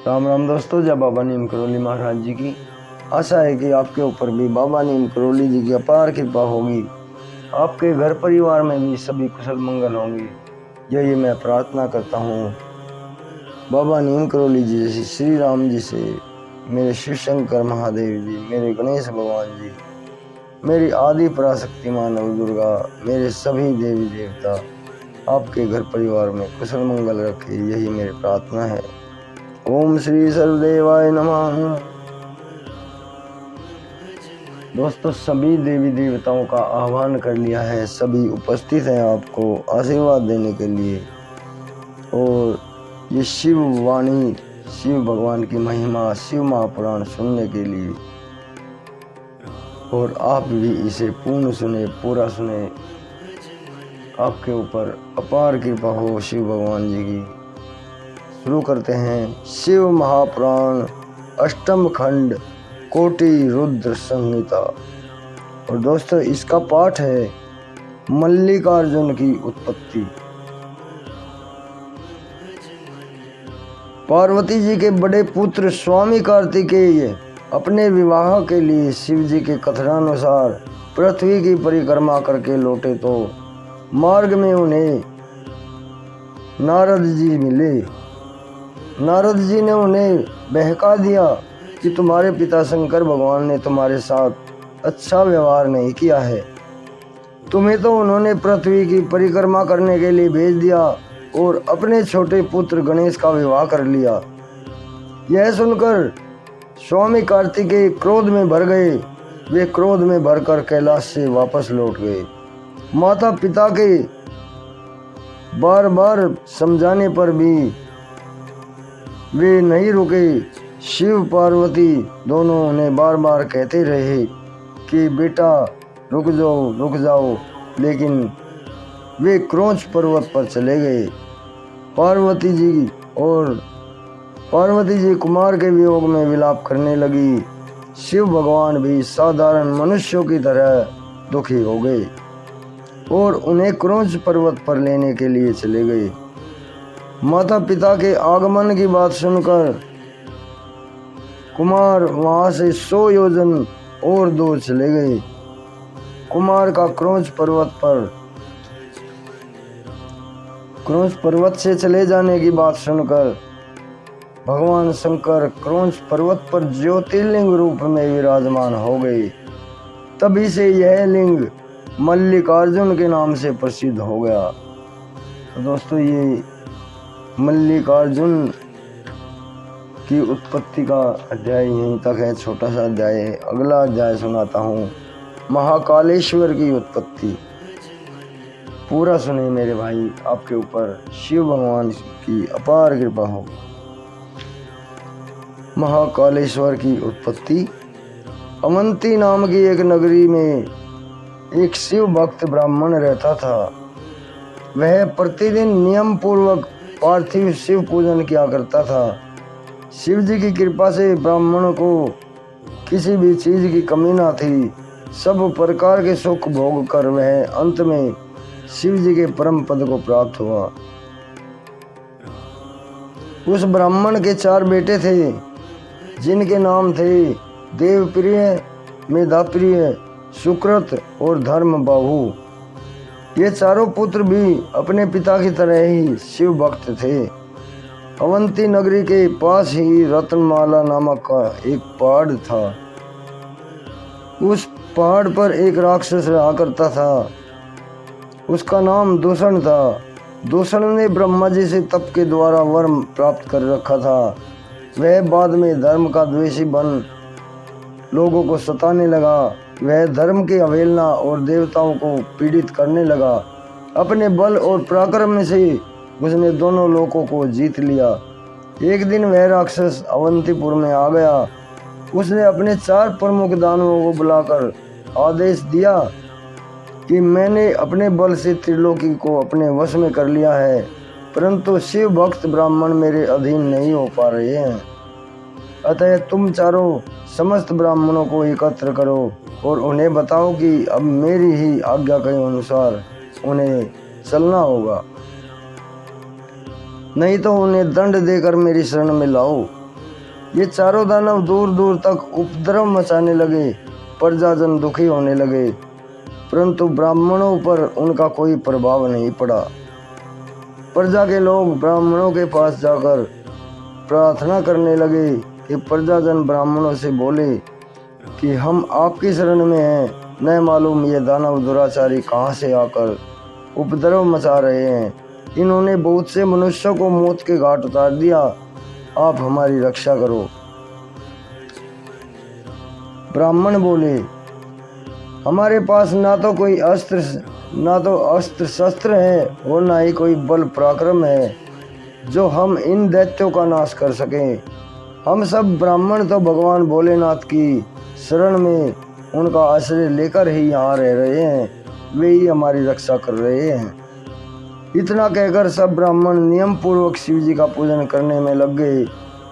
राम राम दोस्तों, जय बाबा नीम करोली महाराज जी की। आशा है कि आपके ऊपर भी बाबा नीम करोली जी की अपार कृपा होगी। आपके घर परिवार में भी सभी कुशल मंगल होंगे, यही मैं प्रार्थना करता हूँ। बाबा नीम करोली जी जैसे श्री राम जी से, मेरे शिव शंकर महादेव जी, मेरे गणेश भगवान जी, मेरी आदि पराशक्ति माँ नव दुर्गा, मेरे सभी देवी देवता आपके घर परिवार में कुशल मंगल रखे, यही मेरी प्रार्थना है। ओम श्री सर्वदेवाय नमः। दोस्तों, सभी देवी देवताओं का आह्वान कर लिया है, सभी उपस्थित हैं आपको आशीर्वाद देने के लिए। और ये शिव वाणी, शिव भगवान की महिमा, शिव महापुराण सुनने के लिए, और आप भी इसे पूर्ण सुने, पूरा सुने। आपके ऊपर अपार कृपा हो शिव भगवान जी की। शुरू करते हैं शिव महापुराण अष्टम खंड कोटि रुद्र संहिता। और दोस्तों, इसका पाठ है मल्लिकार्जुन की उत्पत्ति। पार्वती जी के बड़े पुत्र स्वामी कार्तिकेय अपने विवाह के लिए शिव जी के कथनानुसार पृथ्वी की परिक्रमा करके लौटे तो मार्ग में उन्हें नारद जी मिले। नारद जी ने उन्हें बहका दिया कि तुम्हारे पिता शंकर भगवान ने तुम्हारे साथ अच्छा व्यवहार नहीं किया है। तुम्हें तो उन्होंने पृथ्वी की परिक्रमा करने के लिए भेज दिया और अपने छोटे पुत्र गणेश का विवाह कर लिया। यह सुनकर स्वामी कार्तिकेय क्रोध में भर गए। वे क्रोध में भरकर कैलाश से वापस लौट गए। माता पिता के बार बार समझाने पर भी वे नहीं रुके। शिव पार्वती दोनों उन्हें बार बार कहते रहे कि बेटा रुक जाओ, लेकिन वे क्रोंच पर्वत पर चले गए। पार्वती जी कुमार के वियोग में विलाप करने लगी। शिव भगवान भी साधारण मनुष्यों की तरह दुखी हो गए और उन्हें क्रोंच पर्वत पर लेने के लिए चले गए। माता पिता के आगमन की बात सुनकर कुमार वहां से 100 योजन और दूर चले गए। कुमार का क्रोंच पर्वत से चले जाने की बात सुनकर भगवान शंकर क्रोंच पर्वत पर ज्योतिर्लिंग रूप में विराजमान हो गए। तभी से यह लिंग मल्लिकार्जुन के नाम से प्रसिद्ध हो गया। तो दोस्तों, ये मल्लिकार्जुन की उत्पत्ति का अध्याय यहीं तक है, छोटा सा अध्याय है। अगला अध्याय सुनाता हूँ, महाकालेश्वर की उत्पत्ति। पूरा सुने मेरे भाई, आपके ऊपर शिव भगवान की अपार कृपा हो। महाकालेश्वर की उत्पत्ति। अवंती नाम की एक नगरी में एक शिव भक्त ब्राह्मण रहता था। वह प्रतिदिन नियम पूर्वक पार्थिव शिव पूजन किया करता था। शिव जी की कृपा से ब्राह्मण को किसी भी चीज की कमी ना थी। सब प्रकार के सुख भोग कर वह अंत में शिव जी के परम पद को प्राप्त हुआ। उस ब्राह्मण के 4 बेटे थे, जिनके नाम थे देवप्रिय, मेधाप्रिय, सुकृत और धर्म बाहु। ये चारों पुत्र भी अपने पिता की तरह ही शिव भक्त थे। अवंती नगरी के पास ही रत्नमाला नामक का एक पहाड़ था। उस पहाड़ पर एक राक्षस रहा करता था। उसका नाम दूषण था। दूषण ने ब्रह्मा जी से तप के द्वारा वर प्राप्त कर रखा था। वह बाद में धर्म का द्वेषी बन लोगों को सताने लगा। वह धर्म की अवहेलना और देवताओं को पीड़ित करने लगा। अपने बल और पराक्रम से उसने दोनों लोकों को जीत लिया। एक दिन वह राक्षस अवंतीपुर में आ गया। उसने अपने 4 प्रमुख दानवों को बुलाकर आदेश दिया कि मैंने अपने बल से त्रिलोकी को अपने वश में कर लिया है, परंतु शिव भक्त ब्राह्मण मेरे अधीन नहीं हो पा रहे हैं। अतः तुम चारों समस्त ब्राह्मणों को एकत्र करो और उन्हें बताओ कि अब मेरी ही आज्ञा के अनुसार उन्हें चलना होगा, नहीं तो उन्हें दंड देकर मेरी शरण में लाओ। ये चारों दानव दूर दूर तक उपद्रव मचाने लगे, प्रजाजन दुखी होने लगे, परंतु ब्राह्मणों पर उनका कोई प्रभाव नहीं पड़ा। प्रजा के लोग ब्राह्मणों के पास जाकर प्रार्थना करने लगे कि प्रजाजन ब्राह्मणों से बोले कि हम आपकी शरण में हैं, न मालूम ये दानव दुराचारी कहाँ से आकर उपद्रव मचा रहे हैं। इन्होंने बहुत से मनुष्यों को मौत के घाट उतार दिया, आप हमारी रक्षा करो। ब्राह्मण बोले, हमारे पास ना तो अस्त्र शस्त्र है और ना ही कोई बल पराक्रम है जो हम इन दैत्यों का नाश कर सकें। हम सब ब्राह्मण तो भगवान भोलेनाथ की शरण में उनका आश्रय लेकर ही यहाँ रह रहे हैं, वे ही हमारी रक्षा कर रहे हैं। इतना कहकर सब ब्राह्मण नियम पूर्वक शिव जी का पूजन करने में लग गए।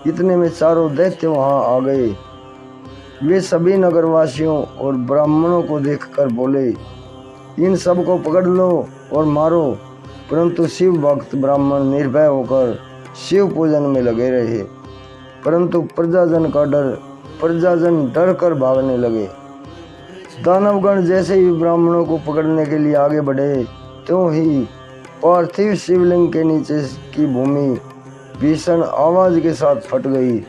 इतने में चारों दैत्य वहाँ आ गए। वे सभी नगरवासियों और ब्राह्मणों को देखकर बोले, इन सब को पकड़ लो और मारो। परंतु शिव भक्त ब्राह्मण निर्भय होकर शिव पूजन में लगे रहे, परंतु प्रजाजन डर कर भागने लगे। दानवगण जैसे ही ब्राह्मणों को पकड़ने के लिए आगे बढ़े, त्यों ही पार्थिव शिवलिंग के नीचे की भूमि भीषण आवाज के साथ फट गई।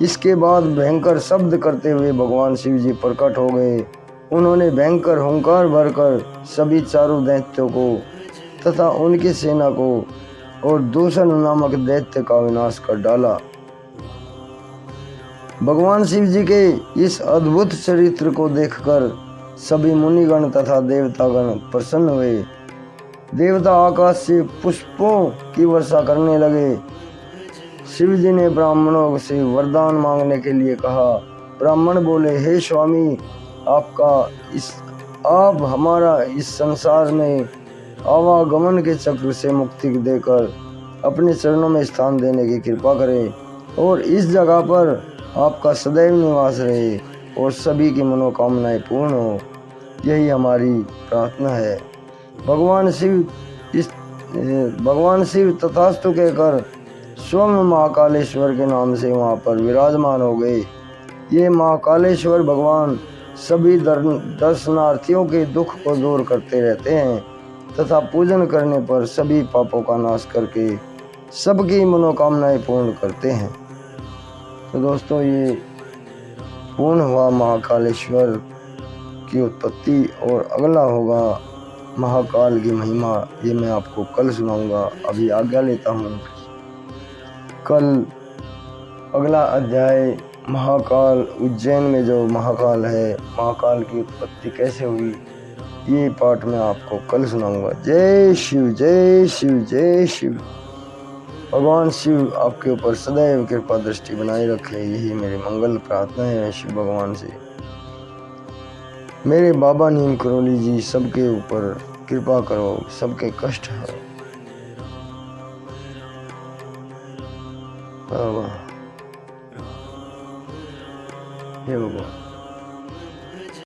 इसके बाद भयंकर शब्द करते हुए भगवान शिव जी प्रकट हो गए। उन्होंने भयंकर हुंकार भरकर सभी चारों दैत्यों को तथा उनकी सेना को और दूषण नामक दैत्य का विनाश कर डाला। भगवान शिव जी के इस अद्भुत चरित्र को देखकर सभी मुनिगण तथा देवतागण प्रसन्न हुए। देवता आकाश से पुष्पों की वर्षा करने लगे। शिव जी ने ब्राह्मणों से वरदान मांगने के लिए कहा। ब्राह्मण बोले, हे स्वामी, आप हमारा इस संसार में आवागमन के चक्र से मुक्ति देकर अपने चरणों में स्थान देने की कृपा करें और इस जगह पर आपका सदैव निवास रहे और सभी की मनोकामनाएं पूर्ण हो, यही हमारी प्रार्थना है। भगवान शिव तथास्तु कहकर स्वयं महाकालेश्वर के नाम से वहाँ पर विराजमान हो गए। ये महाकालेश्वर भगवान सभी दर्शनार्थियों के दुख को दूर करते रहते हैं तथा पूजन करने पर सभी पापों का नाश करके सबकी मनोकामनाएं पूर्ण करते हैं। तो दोस्तों, ये पूर्ण हुआ महाकालेश्वर की उत्पत्ति और अगला होगा महाकाल की महिमा। ये मैं आपको कल सुनाऊंगा। अभी आज्ञा लेता हूँ। कल अगला अध्याय महाकाल, उज्जैन में जो महाकाल है, महाकाल की उत्पत्ति कैसे हुई, ये पाठ मैं आपको कल सुनाऊंगा। जय शिव, जय शिव, जय शिव। भगवान शिव आपके ऊपर सदैव कृपा दृष्टि बनाए रखे, यही मेरी मंगल प्रार्थना है शिव भगवान से। मेरे बाबा नीम करोली जी सबके ऊपर कृपा करो, सबके कष्ट हरो। बाबा हे भगवान।